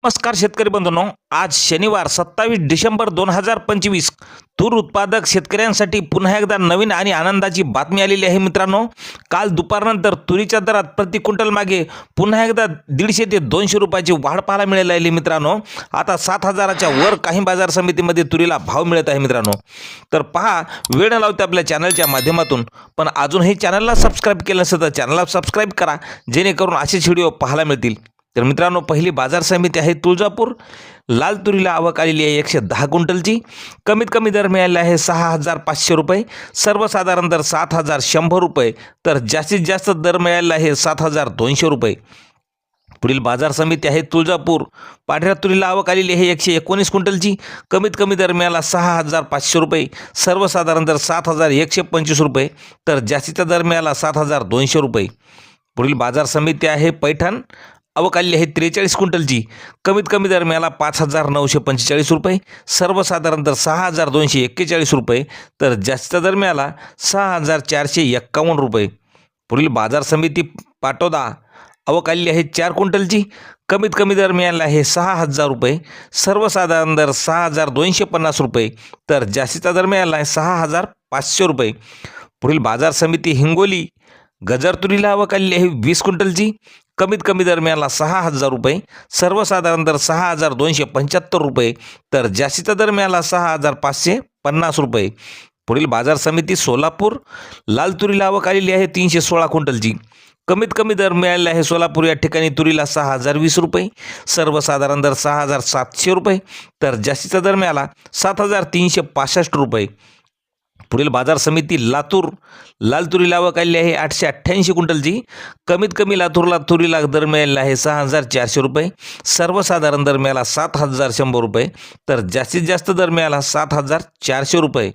नमस्कार शेतकरी बंधूंनो, आज शनिवार 27 डिसेंबर 2025 तूर उत्पादक शेतकऱ्यांसाठी पुन्हा एकदा नवीन आणि आनंदाची बातमी आलेली आहे मित्रांनो। काल दुपारनंतर तुरीच्या दरात प्रति क्विंटल मागे पुन्हा एकदा 150 ते 200 रुपयाची वाढ पाहायला मिळाली आहे मित्रांनो। आता 7000च्या वर काही बाजार समितीमध्ये तुरीला भाव मिळत आहे मित्रांनो। तर पहा, वेळ न लावता आपल्या चॅनलच्या माध्यमातून पण अजूनही चॅनलला सबस्क्राइब केलं नसेल तर चॅनलला सबस्क्राइब करा, जेणेकरून असेच व्हिडिओ पाहायला मिळतील। तर मित्रांनो, पहिली बाजार समिती आहे तुळजापूर। लाल तुरीला आवक आलेली आहे 110 क्विंटलची। कमीत कमी दर मिळाला आहे 6500 रुपये, सर्वसाधारण दर 7100 रुपये, तर जास्तीत जास्त दर मिळाला आहे 7200 रुपये। पुढील बाजार समिती आहे तुळजापूर। पांढऱ्या तुरीला आवक आलेली आहे 119 क्विंटलची। कमीत कमी दर मिळाला 6500 रुपये, सर्वसाधारण दर 7125 रुपये, तर जास्तीचा दर मिळाला 7200 रुपये। पुढील बाजार समिती आहे पैठण। आवक आलेली आहे 43 क्विंटलची। कमीत कमी दर मिळाला 5945 रुपये, सर्वसाधारण दर 6241 रुपये, तर जास्तीचा दर मिळाला 6451 रुपये। पुढील बाजार समिती पाटोदा। आवक आलेली आहे 4 क्विंटलची। कमीत कमी दर मिळाला आहे 6000 रुपये, सर्वसाधारण दर 6250 रुपये, तर जास्तीचा दर मिळाला आहे 6500 रुपये। पुढील बाजार समिती हिंगोली। गजर तुरीला आवक आलेली आहे 20 क्विंटलची। कमीत कमी दर मिळाला 6000 रुपये, सर्वसाधारण दर 6275 रुपये, तर जास्तीचा दर मिळाला 6550 रुपये। पुढील बाजार समिती सोलापूर। लाल तुरीला आवक आलेली आहे 316 क्विंटलची। कमीत कमी दर मिळाला आहे सोलापूर या ठिकाणी तुरीला 6020 रुपये, सर्वसाधारण दर 6700 रुपये, तर जास्तीचा दर मिळाला 7365 रुपये। पुढील बाजार समिती लातूर। लाल तुरीला आवक आलेली आहे 888 क्विंटलची। कमीत कमी लातूरला तुरीला दर मिळाला आहे 6400 रुपये, सर्वसाधारण दर मिळाला 7100 रुपये, तर जास्तीत जास्त दर मिळाला 7400 रुपये।